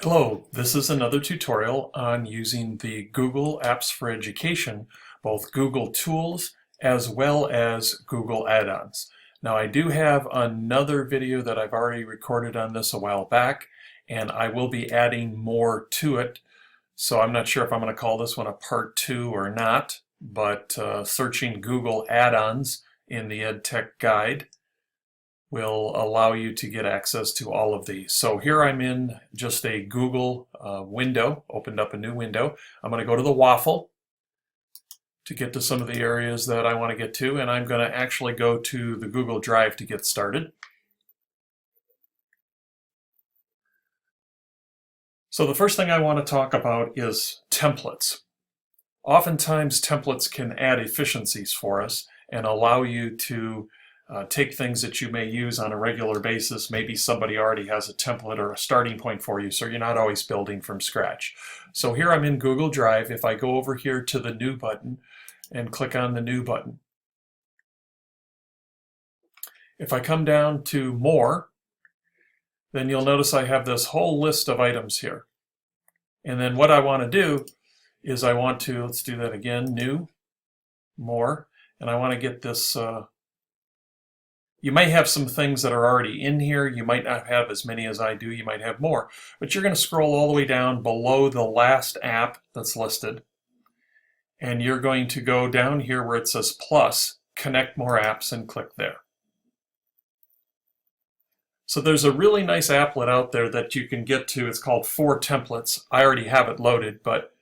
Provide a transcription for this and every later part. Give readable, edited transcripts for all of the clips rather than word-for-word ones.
Hello, this is another tutorial on using the Google Apps for Education, both Google Tools as well as Google Add-ons. Now I do have another video that I've already recorded on this a while back, and I will be adding more to it. So I'm not sure if I'm going to call this one a part 2 or not, but searching Google Add-ons in the EdTech Guide will allow you to get access to all of these. So here I'm in just a Google window, opened up a new window. I'm going to go to the waffle to get to some of the areas that I want to get to, and I'm going to actually go to the Google Drive to get started. So the first thing I want to talk about is templates. Oftentimes templates can add efficiencies for us and allow you to take things that you may use on a regular basis. Maybe somebody already has a template or a starting point for you, so you're not always building from scratch. So here I'm in Google Drive. If I go over here to the New button and click on the New button, if I come down to More, then you'll notice I have this whole list of items here. And then what I want to do is I want to, let's do that again, New, More, and I want to get this. You may have some things that are already in here. You might not have as many as I do. You might have more. But you're going to scroll all the way down below the last app that's listed. And you're going to go down here where it says plus, connect more apps, and click there. So there's a really nice applet out there that you can get to. It's called 4 Templates. I already have it loaded, but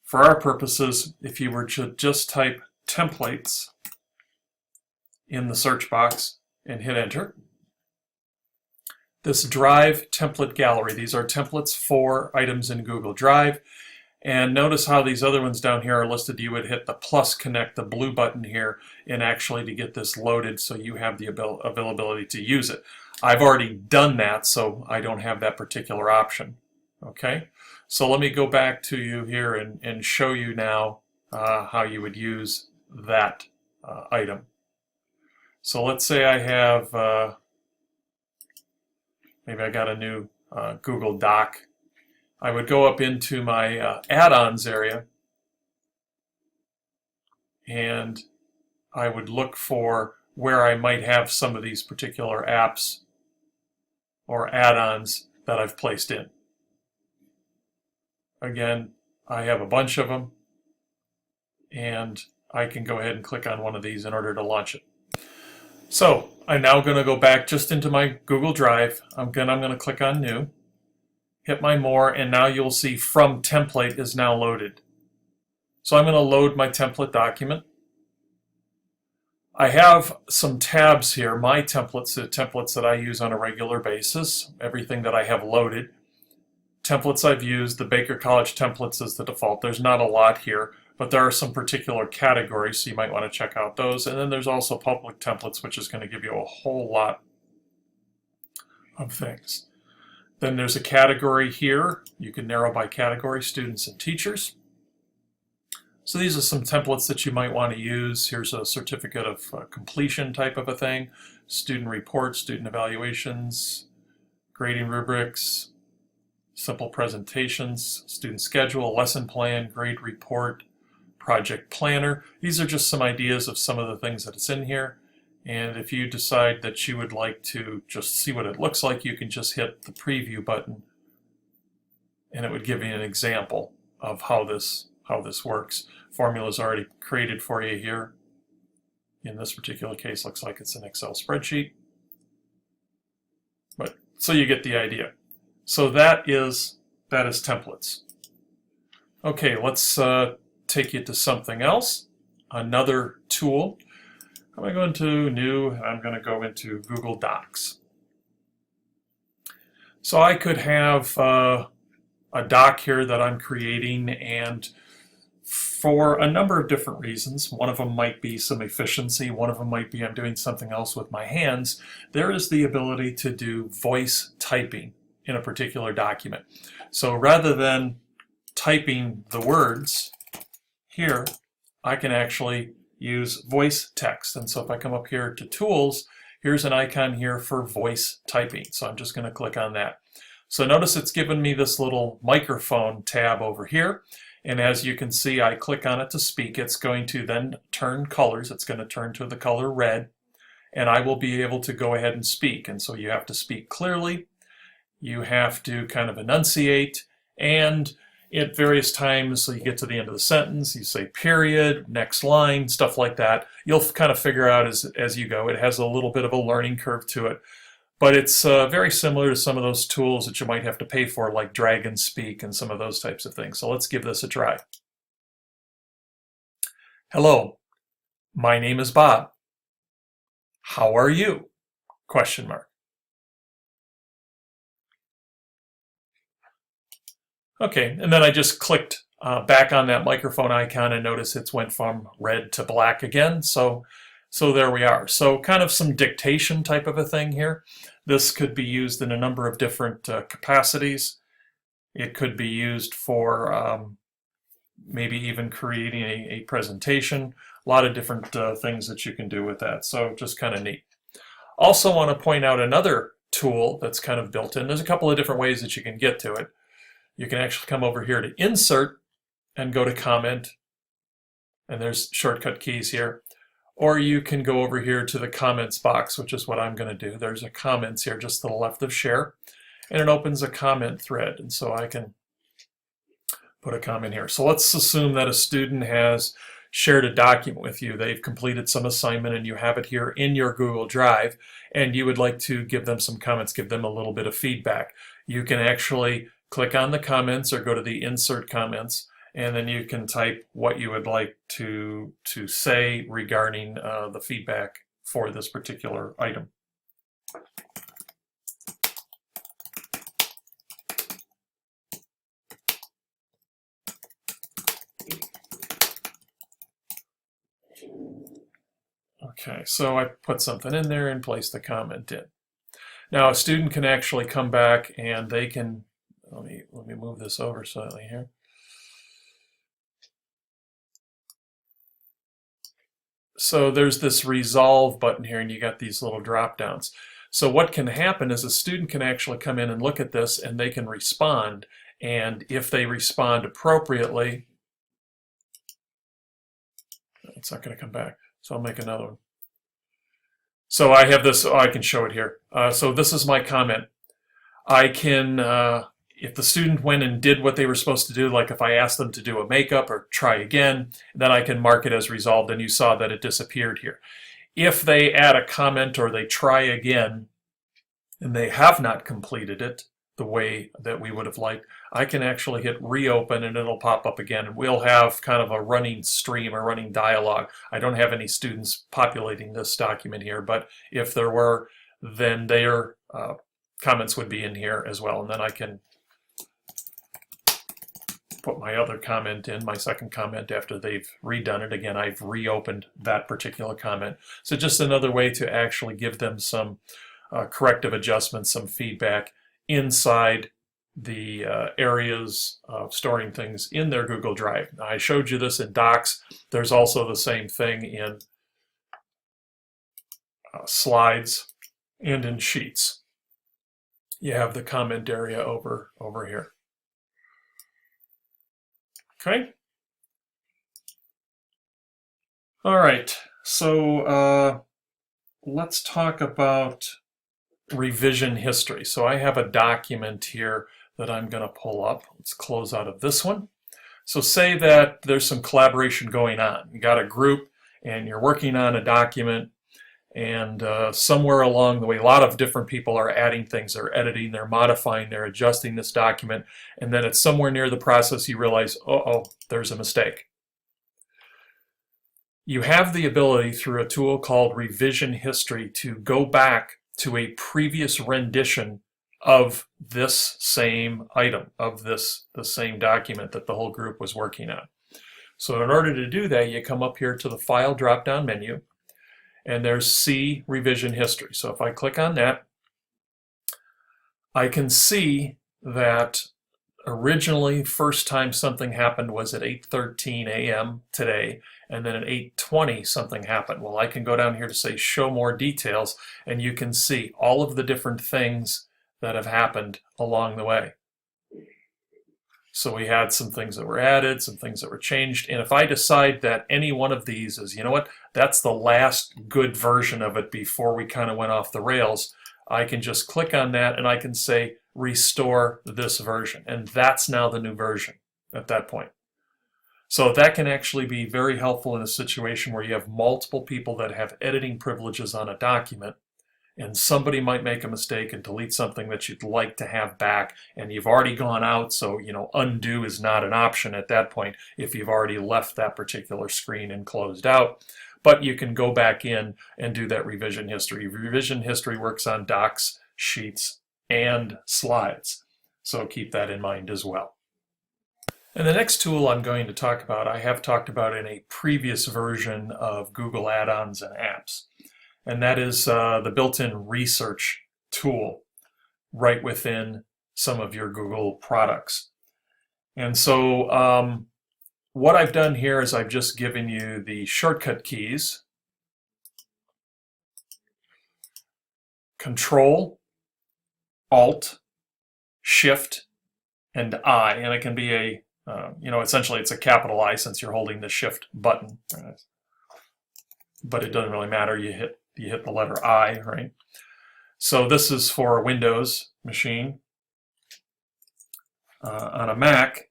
for our purposes, if you were to just type templates in the search box and hit enter. This Drive template gallery, these are templates for items in Google Drive. And notice how these other ones down here are listed. You would hit the plus connect, the blue button here, and actually to get this loaded so you have the availability to use it. I've already done that, so I don't have that particular option. Okay, so let me go back to you here and show you now how you would use that item. So let's say I have, maybe I got a new Google Doc. I would go up into my add-ons area and I would look for where I might have some of these particular apps or add-ons that I've placed in. Again, I have a bunch of them, and I can go ahead and click on one of these in order to launch it. So I'm now going to go back just into my Google Drive. I'm going to click on New, hit my More, and now you'll see From Template is now loaded. So I'm going to load my template document. I have some tabs here, my templates, the templates that I use on a regular basis, everything that I have loaded. Templates I've used, the Baker College templates is the default. There's not a lot here, but there are some particular categories, so you might want to check out those. And then there's also public templates, which is going to give you a whole lot of things. Then there's a category here. You can narrow by category, students and teachers. So these are some templates that you might want to use. Here's a certificate of completion type of a thing, student reports, student evaluations, grading rubrics, simple presentations, student schedule, lesson plan, grade report, project planner. These are just some ideas of some of the things that it's in here. And if you decide that you would like to just see what it looks like, you can just hit the preview button and it would give you an example of how this works. Formula's already created for you here. In this particular case, looks like it's an Excel spreadsheet. But so you get the idea. So that is templates. Okay, let's take you to something else. Another tool. I'm going to go into New, and I'm going to go into Google Docs. So I could have a doc here that I'm creating, and for a number of different reasons, one of them might be some efficiency, one of them might be I'm doing something else with my hands, there is the ability to do voice typing in a particular document. So rather than typing the words here, I can actually use voice text. And so if I come up here to Tools, here's an icon here for voice typing. So I'm just going to click on that. So notice it's given me this little microphone tab over here. And as you can see, I click on it to speak. It's going to then turn colors. It's going to turn to the color red. And I will be able to go ahead and speak. And so you have to speak clearly. You have to kind of enunciate. And at various times, so you get to the end of the sentence, you say period, next line, stuff like that. You'll kind of figure out as you go. It has a little bit of a learning curve to it. But it's very similar to some of those tools that you might have to pay for, like Dragon Speak and some of those types of things. So let's give this a try. Hello, my name is Bob. How are you? Question mark. Okay, and then I just clicked back on that microphone icon and notice it's went from red to black again. So there we are. So kind of some dictation type of a thing here. This could be used in a number of different capacities. It could be used for maybe even creating a presentation. A lot of different things that you can do with that. So just kind of neat. Also want to point out another tool that's kind of built in. There's a couple of different ways that you can get to it. You can actually come over here to Insert and go to Comment. And there's shortcut keys here. Or you can go over here to the comments box, which is what I'm going to do. There's a comments here just to the left of share, and it opens a comment thread. And so I can put a comment here. So let's assume that a student has shared a document with you. They've completed some assignment and you have it here in your Google Drive, and you would like to give them some comments, give them a little bit of feedback. You can actually click on the comments or go to the Insert Comments, and then you can type what you would like to say regarding the feedback for this particular item. Okay, so I put something in there and place the comment in. Now a student can actually come back and they can, let me move this over slightly here. So there's this resolve button here and you got these little drop downs. So what can happen is a student can actually come in and look at this and they can respond. And if they respond appropriately, it's not going to come back. So I'll make another one. So I have this, I can show it here. So this is my comment. I can, if the student went and did what they were supposed to do, like if I asked them to do a makeup or try again, then I can mark it as resolved, and you saw that it disappeared here. If they add a comment or they try again and they have not completed it the way that we would have liked, I can actually hit reopen and it'll pop up again, and we'll have kind of a running stream or running dialogue. I don't have any students populating this document here, but if there were, then their comments would be in here as well, and then I can put my other comment in, my second comment after they've redone it. Again, I've reopened that particular comment. So just another way to actually give them some corrective adjustments, some feedback inside the areas of storing things in their Google Drive. Now, I showed you this in Docs. There's also the same thing in Slides and in Sheets. You have the comment area over here. Okay. All right, so let's talk about revision history. So I have a document here that I'm going to pull up. Let's close out of this one. So say that there's some collaboration going on. You got a group and you're working on a document, and somewhere along the way, a lot of different people are adding things, they're editing, they're modifying, they're adjusting this document, and then it's somewhere near the process you realize, uh-oh, there's a mistake. You have the ability through a tool called Revision History to go back to a previous rendition of this same item, of the same document that the whole group was working on. So in order to do that, you come up here to the File drop-down menu, and there's See Revision History. So if I click on that, I can see that originally first time something happened was at 8:13 a.m. today, and then at 8:20 something happened. Well, I can go down here to say Show More Details, and you can see all of the different things that have happened along the way. So we had some things that were added, some things that were changed, and if I decide that any one of these is, you know what, that's the last good version of it before we kind of went off the rails, I can just click on that and I can say restore this version, and that's now the new version at that point. So that can actually be very helpful in a situation where you have multiple people that have editing privileges on a document, and somebody might make a mistake and delete something that you'd like to have back, and you've already gone out, so undo is not an option at that point if you've already left that particular screen and closed out. But you can go back in and do that revision history. Revision history works on docs, sheets, and slides, so keep that in mind as well. And the next tool I'm going to talk about, I have talked about in a previous version of Google Add-ons and Apps. And that is the built-in research tool right within some of your Google products. And so what I've done here is I've just given you the shortcut keys, Control, Alt, Shift, and I. And it can be a, essentially it's a capital I since you're holding the Shift button. But it doesn't really matter. You hit the letter I, right? So this is for a Windows machine. On a Mac,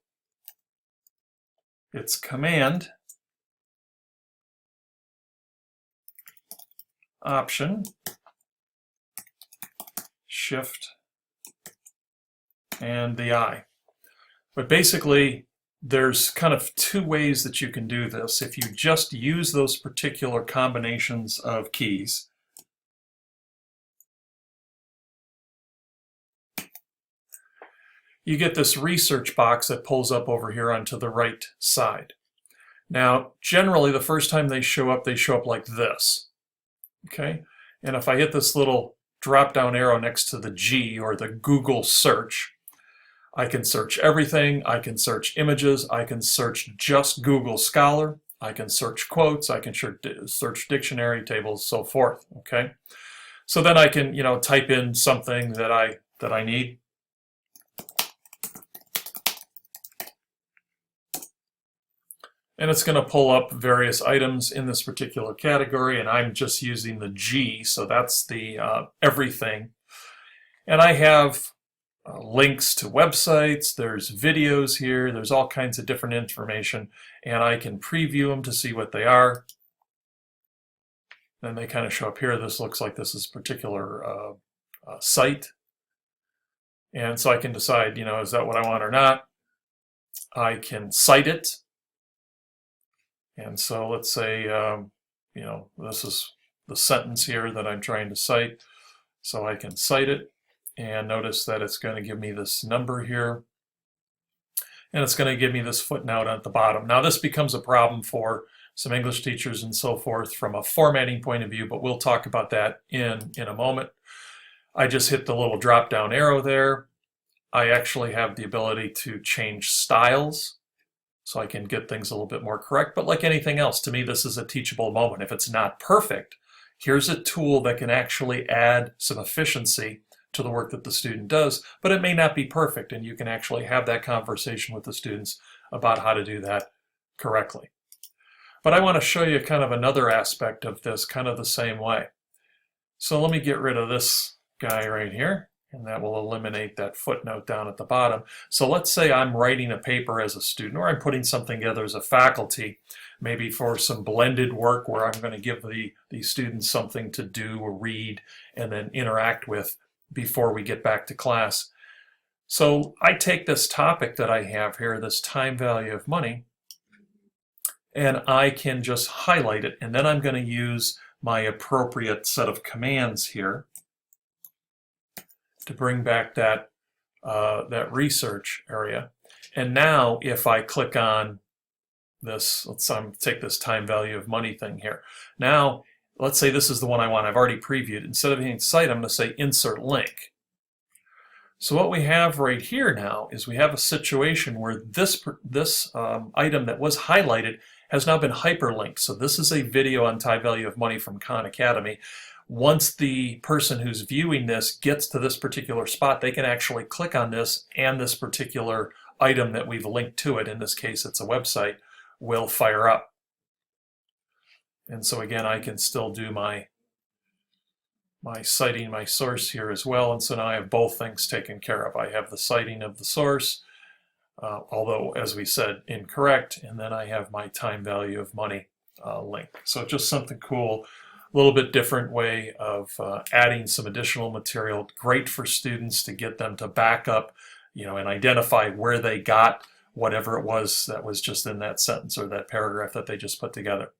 it's Command, Option, Shift, and the I. But basically, there's kind of two ways that you can do this. If you just use those particular combinations of keys, you get this research box that pulls up over here onto the right side. Now, generally, the first time they show up like this. Okay? And if I hit this little drop-down arrow next to the G, or the Google search, I can search everything. I can search images. I can search just Google Scholar. I can search quotes. I can search dictionary tables, so forth. Okay, so then I can type in something that I need. And it's going to pull up various items in this particular category, and I'm just using the G, so that's the everything. And I have links to websites, there's videos here, there's all kinds of different information, and I can preview them to see what they are. Then they kind of show up here. This looks like this is a particular site. And so I can decide, is that what I want or not? I can cite it. And so let's say, this is the sentence here that I'm trying to cite. So I can cite it. And notice that it's going to give me this number here. And it's going to give me this footnote at the bottom. Now this becomes a problem for some English teachers and so forth from a formatting point of view, but we'll talk about that in a moment. I just hit the little drop down arrow there. I actually have the ability to change styles so I can get things a little bit more correct. But like anything else, to me this is a teachable moment. If it's not perfect, here's a tool that can actually add some efficiency to the work that the student does, but it may not be perfect, and you can actually have that conversation with the students about how to do that correctly. But I want to show you kind of another aspect of this, kind of the same way. So let me get rid of this guy right here, and that will eliminate that footnote down at the bottom. So let's say I'm writing a paper as a student, or I'm putting something together as a faculty, maybe for some blended work where I'm going to give the students something to do or read and then interact with before we get back to class. So I take this topic that I have here, this time value of money, and I can just highlight it, and then I'm going to use my appropriate set of commands here to bring back that research area. And now if I click on this, let's take this time value of money thing here. Now let's say this is the one I want. I've already previewed. Instead of hitting cite, I'm going to say insert link. So what we have right here now is we have a situation where this item that was highlighted has now been hyperlinked. So this is a video on time value of money from Khan Academy. once the person who's viewing this gets to this particular spot, they can actually click on this, and this particular item that we've linked to it, in this case it's a website, will fire up. And so again, I can still do my citing my source here as well, and so now I have both things taken care of. I have the citing of the source, although as we said, incorrect, and then I have my time value of money link. So just something cool, a little bit different way of adding some additional material, great for students to get them to back up, and identify where they got whatever it was that was just in that sentence or that paragraph that they just put together.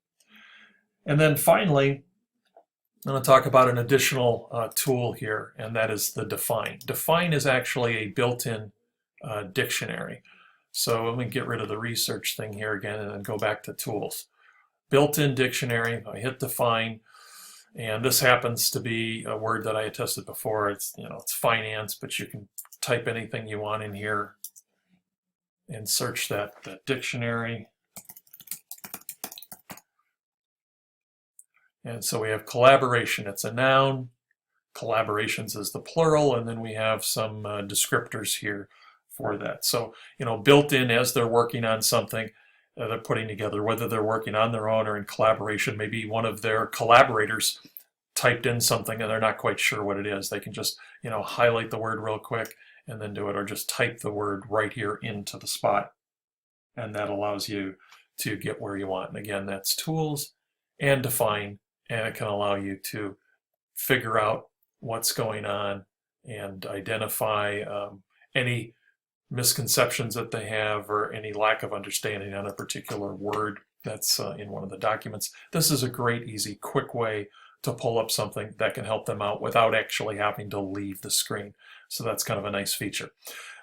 And then finally, I'm going to talk about an additional tool here, and that is the define. Define is actually a built-in dictionary. So let me get rid of the research thing here again and then go back to tools. Built-in dictionary, I hit define, and this happens to be a word that I had tested before. It's, it's finance, but you can type anything you want in here and search that dictionary. And so we have collaboration, it's a noun, collaborations is the plural, and then we have some descriptors here for that. So, built in as they're working on something, they're putting together, whether they're working on their own or in collaboration, maybe one of their collaborators typed in something and they're not quite sure what it is. They can just, highlight the word real quick and then do it, or just type the word right here into the spot. And that allows you to get where you want. And again, that's tools and define. And it can allow you to figure out what's going on and identify any misconceptions that they have or any lack of understanding on a particular word that's in one of the documents. This is a great, easy, quick way to pull up something that can help them out without actually having to leave the screen. So that's kind of a nice feature.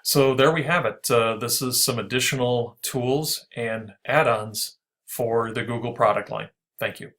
So there we have it. This is some additional tools and add-ons for the Google product line. Thank you.